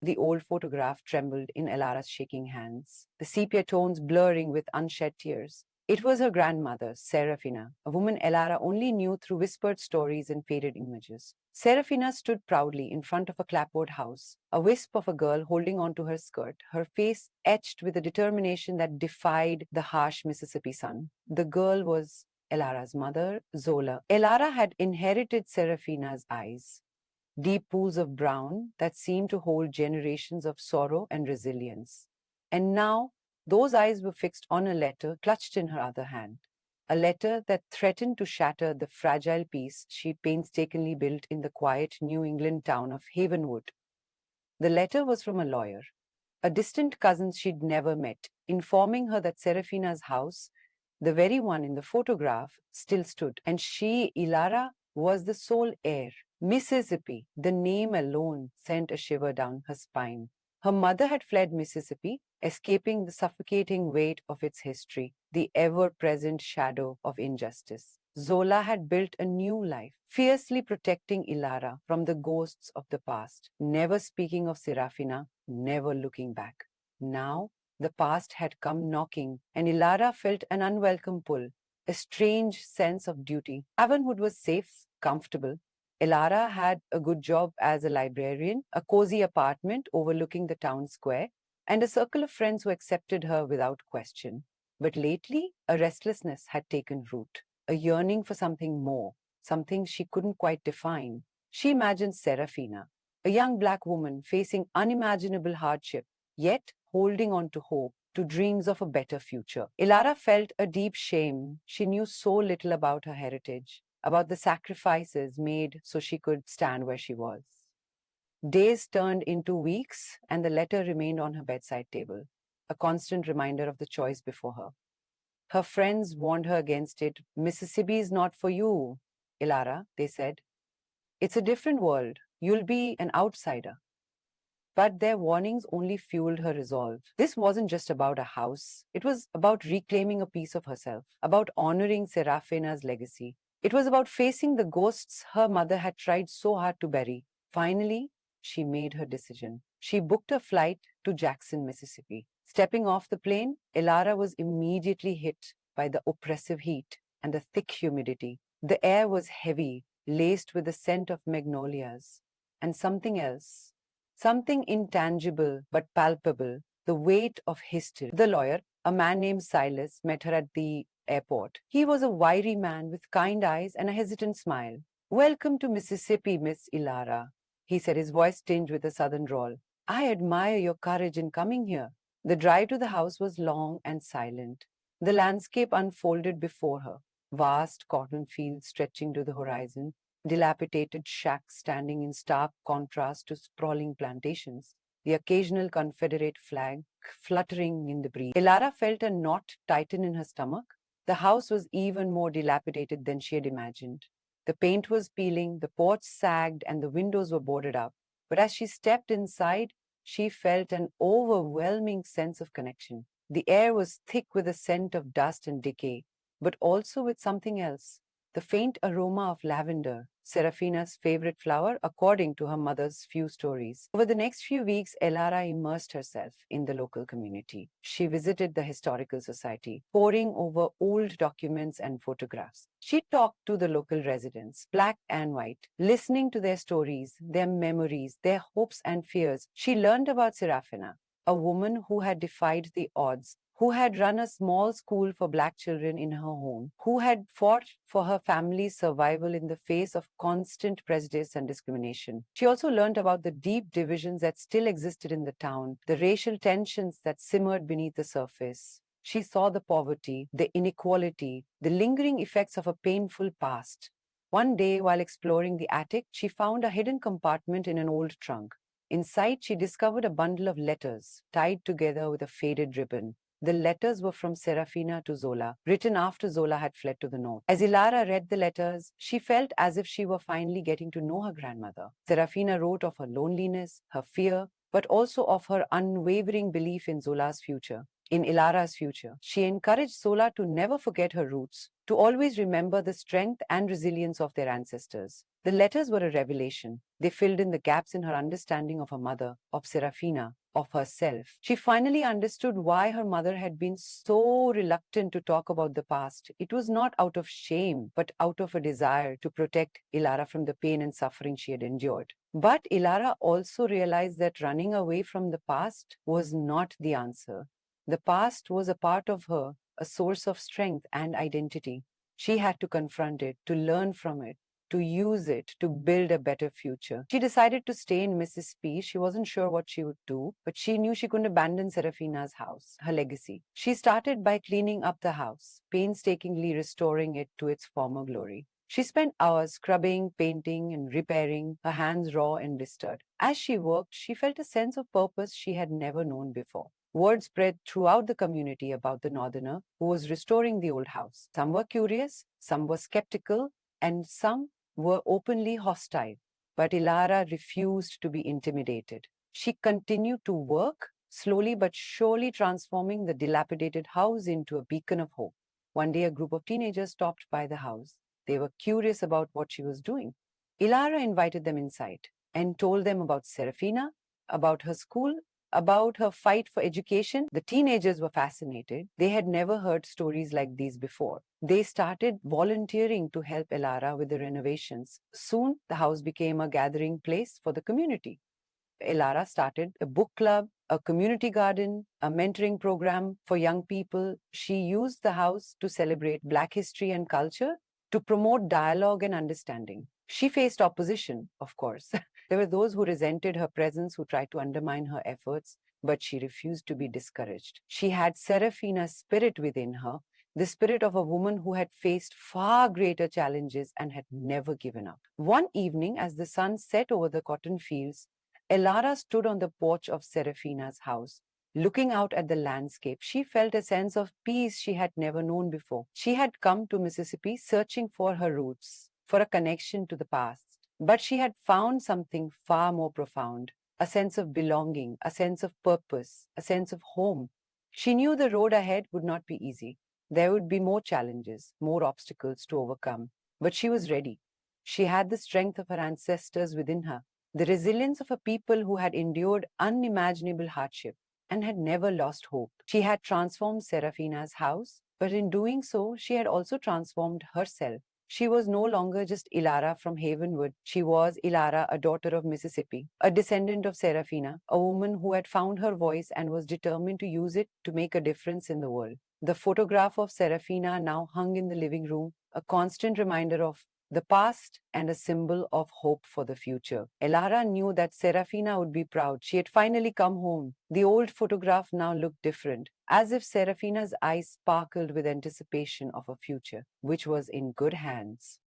The old photograph trembled in Elara's shaking hands, the sepia tones blurring with unshed tears. It was her grandmother, Serafina, a woman Elara only knew through whispered stories and faded images. Serafina stood proudly in front of a clapboard house, a wisp of a girl holding onto her skirt, her face etched with a determination that defied the harsh Mississippi sun. The girl was Elara's mother, Zola. Elara had inherited Serafina's eyes, deep pools of brown that seemed to hold generations of sorrow and resilience. And now those eyes were fixed on a letter clutched in her other hand, a letter that threatened to shatter the fragile peace she painstakingly built in the quiet New England town of Havenwood. The letter was from a lawyer, a distant cousin she'd never met, informing her that Serafina's house, the very one in the photograph, still stood, and she, Elara, was the sole heir. Mississippi, the name alone sent a shiver down her spine. Her mother had fled Mississippi, escaping the suffocating weight of its history, the ever-present shadow of injustice. Zola had built a new life, fiercely protecting Elara from the ghosts of the past, never speaking of Serafina, never looking back. Now, the past had come knocking, and Elara felt an unwelcome pull, a strange sense of duty. Avonwood was safe, comfortable. Elara had a good job as a librarian, a cozy apartment overlooking the town square, and a circle of friends who accepted her without question. But lately, a restlessness had taken root, a yearning for something more, something she couldn't quite define. She imagined Serafina, a young black woman facing unimaginable hardship, yet holding on to hope, to dreams of a better future. Elara felt a deep shame. She knew so little about her heritage, about the sacrifices made so she could stand where she was. Days turned into weeks, and the letter remained on her bedside table, a constant reminder of the choice before her. Her friends warned her against it. Mississippi is not for you, Elara, they said. It's a different world. You'll be an outsider. But their warnings only fueled her resolve. This wasn't just about a house. It was about reclaiming a piece of herself, about honoring Serafina's legacy. It was about facing the ghosts her mother had tried so hard to bury. Finally, she made her decision. She booked a flight to Jackson, Mississippi. Stepping off the plane, Elara was immediately hit by the oppressive heat and the thick humidity. The air was heavy, laced with the scent of magnolias, and something else. Something intangible but palpable, the weight of history. The lawyer, a man named Silas, met her at the airport. He was a wiry man with kind eyes and a hesitant smile. "Welcome to Mississippi, Miss Elara," he said, his voice tinged with a southern drawl. "I admire your courage in coming here." The drive to the house was long and silent. The landscape unfolded before her, vast cotton fields stretching to the horizon, dilapidated shacks standing in stark contrast to sprawling plantations, the occasional Confederate flag fluttering in the breeze. Elara felt a knot tighten in her stomach. The house was even more dilapidated than she had imagined. The paint was peeling, the porch sagged, and the windows were boarded up. But as she stepped inside, she felt an overwhelming sense of connection. The air was thick with the scent of dust and decay, but also with something else, the faint aroma of lavender, Serafina's favorite flower, according to her mother's few stories. Over the next few weeks, Elara immersed herself in the local community. She visited the Historical Society, poring over old documents and photographs. She talked to the local residents, black and white, listening to their stories, their memories, their hopes and fears. She learned about Serafina, a woman who had defied the odds, who had run a small school for black children in her home, who had fought for her family's survival in the face of constant prejudice and discrimination. She also learned about the deep divisions that still existed in the town, the racial tensions that simmered beneath the surface. She saw the poverty, the inequality, the lingering effects of a painful past. One day, while exploring the attic, she found a hidden compartment in an old trunk. Inside, she discovered a bundle of letters tied together with a faded ribbon. The letters were from Serafina to Zola, written after Zola had fled to the north. As Elara read the letters, she felt as if she were finally getting to know her grandmother. Serafina wrote of her loneliness, her fear, but also of her unwavering belief in Zola's future. in Ilara's future. She encouraged Sola to never forget her roots, to always remember the strength and resilience of their ancestors. The letters were a revelation. They filled in the gaps in her understanding of her mother, of Serafina, of herself. She finally understood why her mother had been so reluctant to talk about the past. It was not out of shame, but out of a desire to protect Ilara from the pain and suffering she had endured. But Ilara also realized that running away from the past was not the answer. The past was a part of her, a source of strength and identity. She had to confront it, to learn from it, to use it to build a better future. She decided to stay in Mississippi. She wasn't sure what she would do, but she knew she couldn't abandon Serafina's house, her legacy. She started by cleaning up the house, painstakingly restoring it to its former glory. She spent hours scrubbing, painting, and repairing, her hands raw and blistered. As she worked, she felt a sense of purpose she had never known before. Word spread throughout the community about the Northerner who was restoring the old house. Some were curious, some were skeptical, and some were openly hostile. But Ilara refused to be intimidated. She continued to work, slowly but surely transforming the dilapidated house into a beacon of hope. One day, a group of teenagers stopped by the house. They were curious about what she was doing. Ilara invited them inside and told them about Serafina, about her school, about her fight for education. The teenagers were fascinated. They had never heard stories like these before. They started volunteering to help Ilara with the renovations. Soon, the house became a gathering place for the community. Ilara started a book club, a community garden, a mentoring program for young people. She used the house to celebrate Black history and culture, to promote dialogue and understanding. She faced opposition, of course. There were those who resented her presence, who tried to undermine her efforts, but she refused to be discouraged. She had Serafina's spirit within her, the spirit of a woman who had faced far greater challenges and had never given up. One evening, as the sun set over the cotton fields, Elara stood on the porch of Serafina's house. Looking out at the landscape, she felt a sense of peace she had never known before. She had come to Mississippi searching for her roots, for a connection to the past. But she had found something far more profound, a sense of belonging, a sense of purpose, a sense of home. She knew the road ahead would not be easy. There would be more challenges, more obstacles to overcome. But she was ready. She had the strength of her ancestors within her, the resilience of a people who had endured unimaginable hardship and had never lost hope. She had transformed Serafina's house, but in doing so, she had also transformed herself. She was no longer just Ilara from Havenwood. She was Ilara, a daughter of Mississippi, a descendant of Serafina, a woman who had found her voice and was determined to use it to make a difference in the world. The photograph of Serafina now hung in the living room, a constant reminder of the past and a symbol of hope for the future. Elara knew that Serafina would be proud. She had finally come home. The old photograph now looked different, as if Serafina's eyes sparkled with anticipation of a future, which was in good hands.